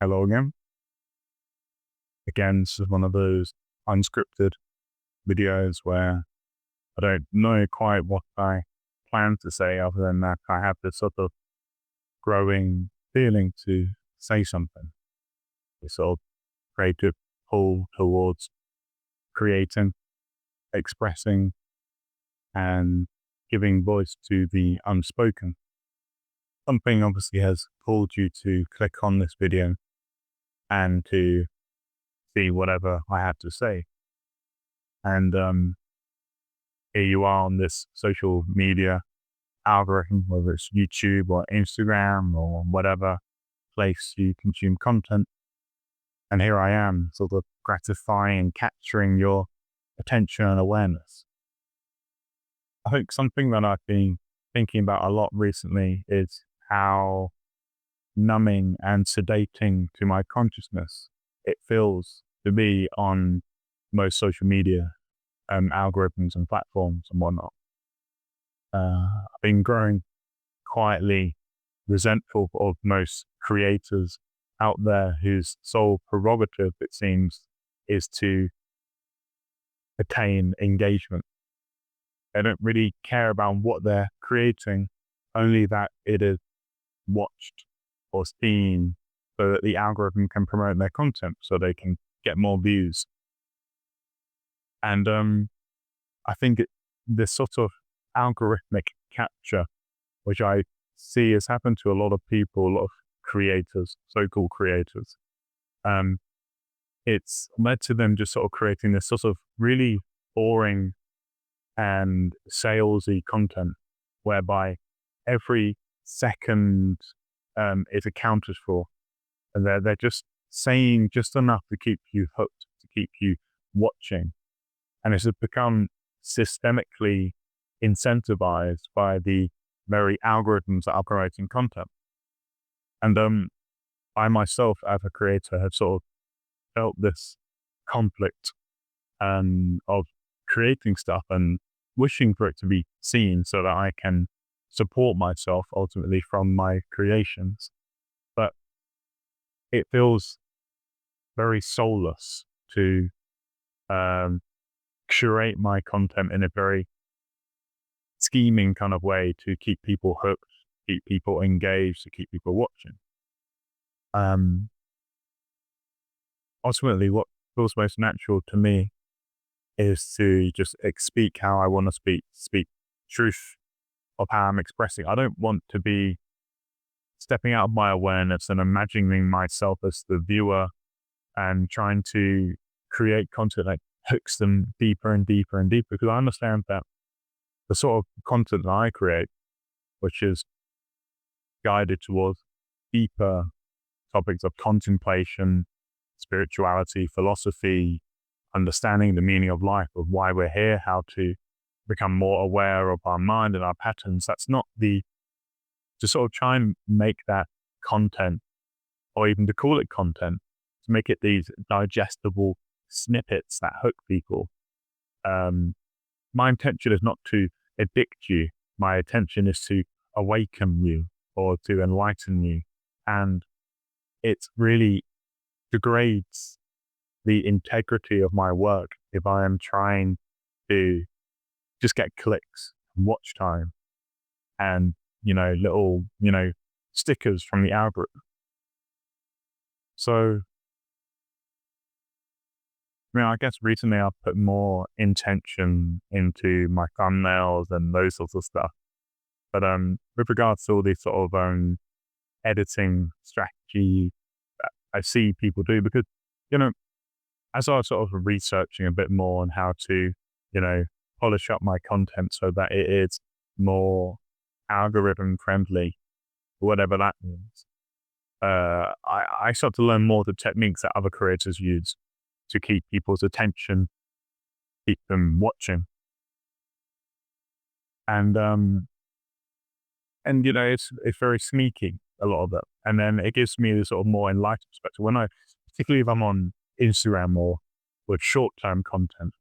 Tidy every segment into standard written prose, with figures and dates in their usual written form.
Hello again. Again, this is one of those unscripted videos where I don't know quite what I plan to say other than that I have this sort of growing feeling to say something. This sort of creative pull towards creating, expressing, and giving voice to the unspoken. Something obviously has pulled you to click on this video and to see whatever I have to say. And here you are on this social media algorithm, whether it's YouTube or Instagram or whatever place you consume content. And here I am, sort of gratifying, capturing your attention and awareness. I think something that I've been thinking about a lot recently is how numbing and sedating to my consciousness it feels to be on most social media algorithms and platforms and whatnot. I've been growing quietly resentful of most creators out there whose sole prerogative, it seems, is to attain engagement. They don't really care about what they're creating, only that it is watched or seen so that the algorithm can promote their content so they can get more views. And I think this sort of algorithmic capture, which I see has happened to a lot of people, a lot of creators, so-called creators, it's led to them just sort of creating this sort of really boring and salesy content whereby every second is accounted for. And they're just saying just enough to keep you hooked, to keep you watching. And it's become systemically incentivized by the very algorithms that are promoting content. And I myself, as a creator, have sort of felt this conflict of creating stuff and wishing for it to be seen so that I can support myself ultimately from my creations. But it feels very soulless to curate my content in a very scheming kind of way to keep people hooked, keep people engaged, to keep people watching. Ultimately, what feels most natural to me is to just speak how I want to speak truth of how I'm expressing. I don't want to be stepping out of my awareness and imagining myself as the viewer and trying to create content that hooks them deeper and deeper and deeper, because I understand that the sort of content that I create, which is guided towards deeper topics of contemplation, spirituality, philosophy, understanding the meaning of life, of why we're here, how to become more aware of our mind and our patterns. That's not to sort of try and make that content, or even to call it content, to make it these digestible snippets that hook people. My intention is not to addict you. My intention is to awaken you or to enlighten you. And it really degrades the integrity of my work if I am trying to just get clicks, watch time, and, little, stickers from the algorithm. So, I guess recently I've put more intention into my thumbnails and those sorts of stuff. But with regards to all these sort of editing strategy that I see people do, because, as I was sort of researching a bit more on how to, polish up my content so that it is more algorithm friendly, whatever that means, I start to learn more the techniques that other creators use to keep people's attention, keep them watching. And it's very sneaky, a lot of it. And then it gives me this sort of more enlightened perspective. Particularly if I'm on Instagram or with short-term content,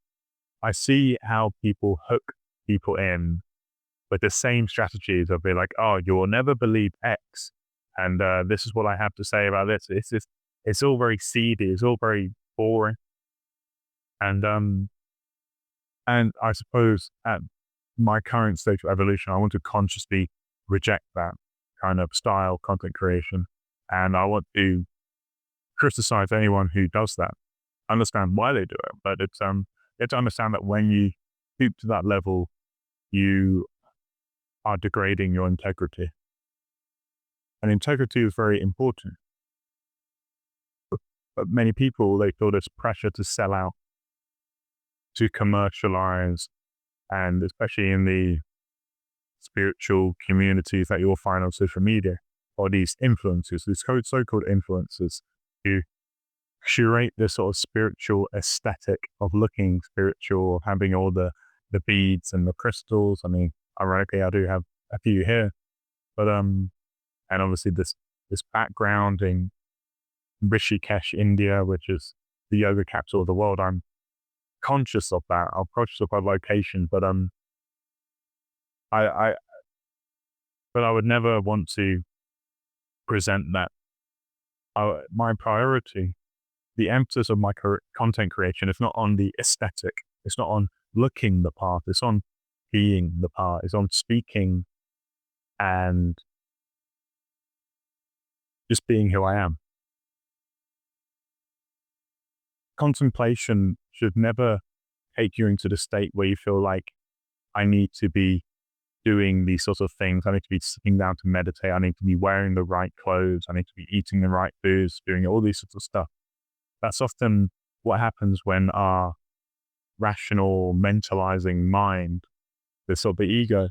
I see how people hook people in with the same strategies of being like, oh, you will never believe X. And this is what I have to say about this. It's this it's all very seedy, it's all very boring. And and I suppose at my current stage of evolution, I want to consciously reject that kind of style content creation. And I want to criticize anyone who does that, understand why they do it. But you have to understand that when you stoop to that level, you are degrading your integrity. And integrity is very important. But many people, they feel this pressure to sell out, to commercialize, and especially in the spiritual communities that you'll find on social media, or these influencers, these so-called influencers, who curate this sort of spiritual aesthetic of looking spiritual, of having all the beads and the crystals. I mean, ironically, I do have a few here, but and obviously this background in Rishikesh, India, which is the yoga capital of the world. I'm conscious of that. I'm conscious of our location, but I but I would never want to present that. My priority, the emphasis of my content creation is not on the aesthetic. It's not on looking the part. It's on being the part. It's on speaking and just being who I am. Contemplation should never take you into the state where you feel like I need to be doing these sorts of things. I need to be sitting down to meditate. I need to be wearing the right clothes. I need to be eating the right foods, doing all these sorts of stuff. That's often what happens when our rational, mentalizing mind, this sort of the ego,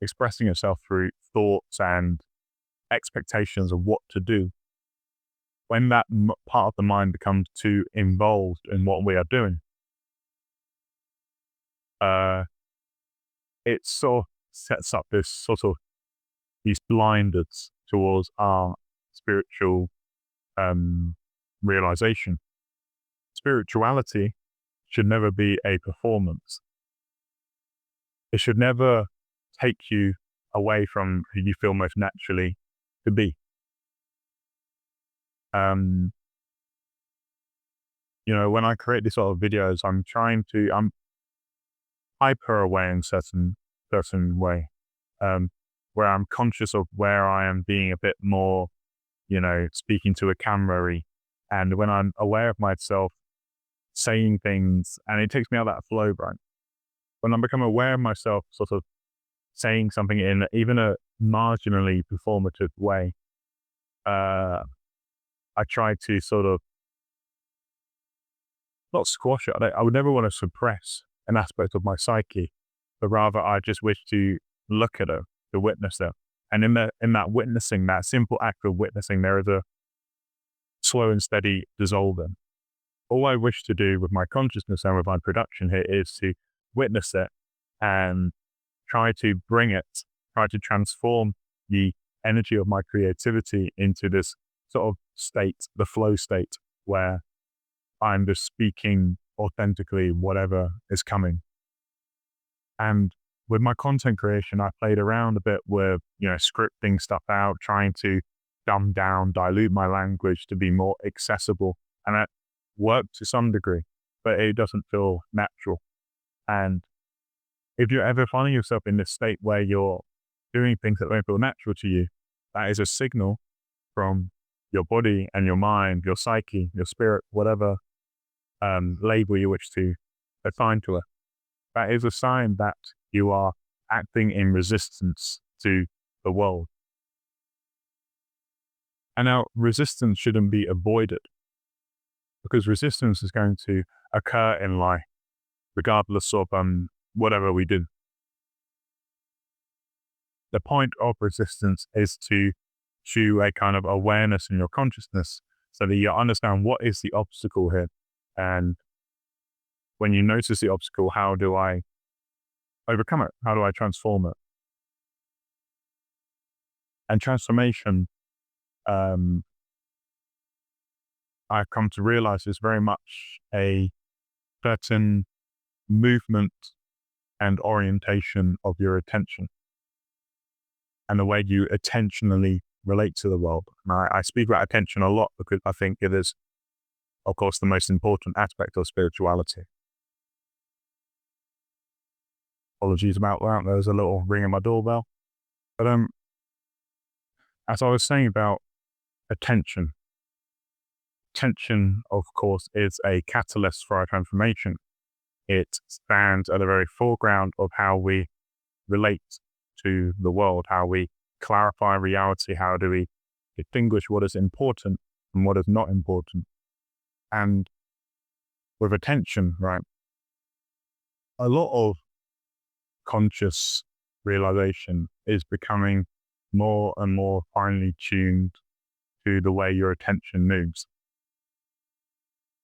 expressing itself through thoughts and expectations of what to do. When that part of the mind becomes too involved in what we are doing, it sort of sets up this sort of these blinders towards our spiritual realization. Spirituality should never be a performance. It should never take you away from who you feel most naturally to be. When I create these sort of videos, I'm hyper aware in certain way, where I'm conscious of where I am being a bit more, speaking to a camera-y. And when I'm aware of myself saying things, and it takes me out of that flow, right? When I become aware of myself sort of saying something in even a marginally performative way, I try to sort of not squash it. I would never want to suppress an aspect of my psyche, but rather I just wish to look at it, to witness it. And in that witnessing, that simple act of witnessing, there is a slow and steady dissolving. All I wish to do with my consciousness and with my production here is to witness it and try to transform the energy of my creativity into this sort of state, the flow state, where I'm just speaking authentically whatever is coming. And with my content creation, I played around a bit with, scripting stuff out, trying to dumb down, dilute my language to be more accessible. And that worked to some degree, but it doesn't feel natural. And if you're ever finding yourself in this state where you're doing things that don't feel natural to you, that is a signal from your body and your mind, your psyche, your spirit, whatever label you wish to assign to it. That is a sign that you are acting in resistance to the world. And now resistance shouldn't be avoided, because resistance is going to occur in life, regardless of whatever we do. The point of resistance is to a kind of awareness in your consciousness so that you understand what is the obstacle here. And when you notice the obstacle, how do I overcome it? How do I transform it? And transformation, I've come to realize, is very much a certain movement and orientation of your attention, and the way you attentionally relate to the world. And I speak about attention a lot because I think it is, of course, the most important aspect of spirituality. Apologies about that. There was a little ring in my doorbell. But as I was saying about attention, of course, is a catalyst for our transformation. It stands at the very foreground of how we relate to the world, how we clarify reality, how do we distinguish what is important and what is not important. And with attention, right, a lot of conscious realization is becoming more and more finely tuned to the way your attention moves.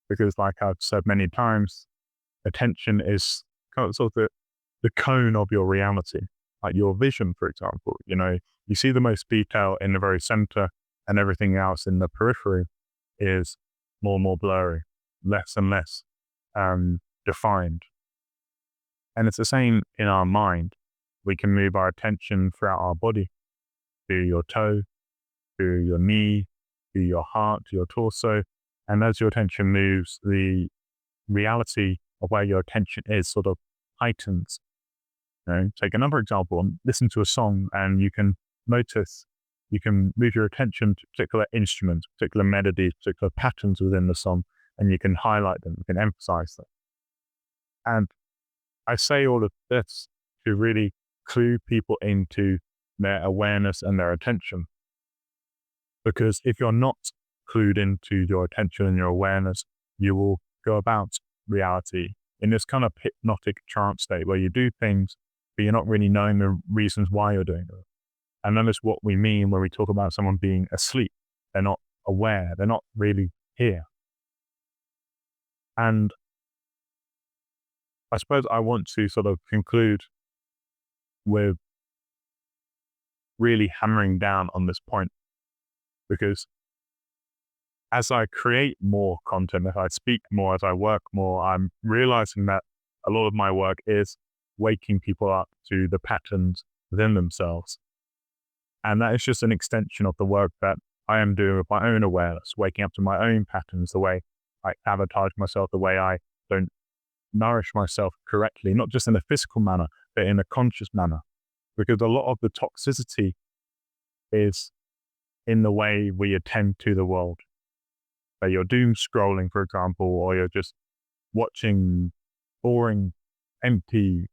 Because like I've said many times, attention is kind of sort of the cone of your reality, like your vision, for example. You see the most detail in the very center, and everything else in the periphery is more and more blurry, less and less defined. And it's the same in our mind. We can move our attention throughout our body, to your toe, to your knee, to your heart, to your torso. And as your attention moves, the reality of where your attention is sort of heightens. Take another example. Listen to a song and you can notice, you can move your attention to particular instruments, particular melodies, particular patterns within the song, and you can highlight them, you can emphasize them. And I say all of this to really clue people into their awareness and their attention. Because if you're not clued into your attention and your awareness, you will go about reality in this kind of hypnotic trance state where you do things, but you're not really knowing the reasons why you're doing it. And that is what we mean when we talk about someone being asleep. They're not aware. They're not really here. And I suppose I want to sort of conclude with really hammering down on this point, because as I create more content, as I speak more, as I work more, I'm realizing that a lot of my work is waking people up to the patterns within themselves. And that is just an extension of the work that I am doing with my own awareness, waking up to my own patterns, the way I sabotage myself, the way I don't nourish myself correctly, not just in a physical manner, but in a conscious manner. Because a lot of the toxicity is in the way we attend to the world. So you're doom scrolling, for example, or you're just watching boring, empty,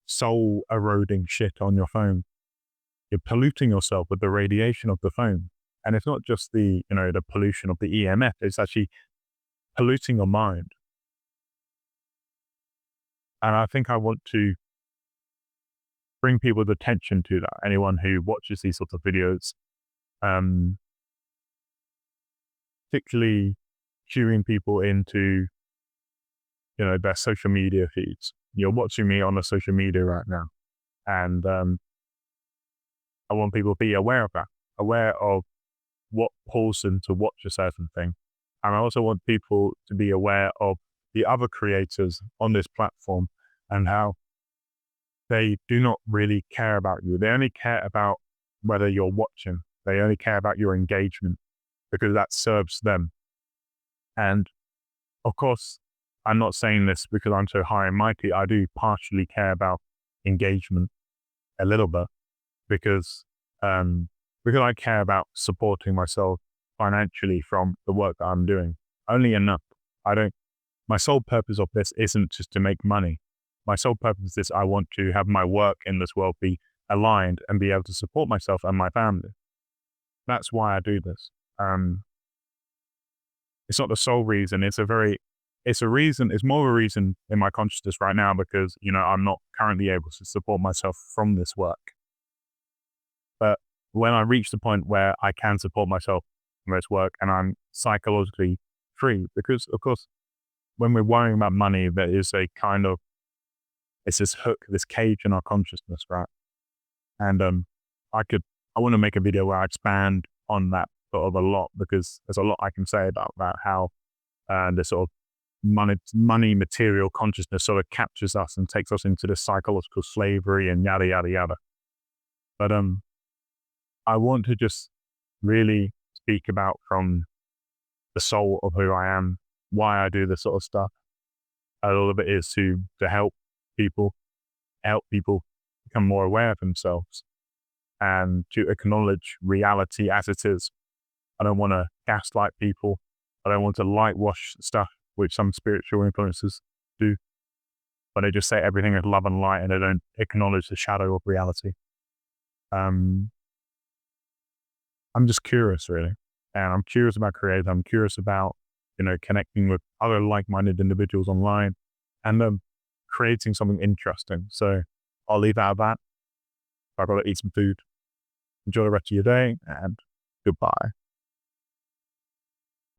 soul eroding shit on your phone. You're polluting yourself with the radiation of the phone. And it's not just the pollution of the EMF, it's actually polluting your mind. And I think I want to bring people's attention to that. Anyone who watches these sorts of videos, particularly cueing people into, their social media feeds. You're watching me on a social media right now. And I want people to be aware of that, aware of what pulls them to watch a certain thing. And I also want people to be aware of the other creators on this platform and how they do not really care about you. They only care about whether you're watching. They only care about your engagement because that serves them. And of course, I'm not saying this because I'm so high and mighty. I do partially care about engagement a little bit because I care about supporting myself financially from the work that I'm doing. Only enough. My sole purpose of this isn't just to make money. My sole purpose is I want to have my work in this world be aligned and be able to support myself and my family. That's why I do this. It's not the sole reason. It's more of a reason in my consciousness right now because, I'm not currently able to support myself from this work. But when I reach the point where I can support myself from this work and I'm psychologically free, because of course, when we're worrying about money, there is it's this hook, this cage in our consciousness, right? And I want to make a video where I expand on that sort of a lot because there's a lot I can say about that, how the sort of money material consciousness sort of captures us and takes us into this psychological slavery and yada, yada, yada. But I want to just really speak about from the soul of who I am, why I do this sort of stuff. A lot of it is to people, help people become more aware of themselves and to acknowledge reality as it is. I don't want to gaslight people. I don't want to light wash stuff, which some spiritual influences do, but they just say everything is love and light and they don't acknowledge the shadow of reality. Um, I'm just curious, really. And I'm curious about creating. I'm curious about, connecting with other like-minded individuals online and creating something interesting. So I'll leave out of that. I've got to eat some food. Enjoy the rest of your day and goodbye.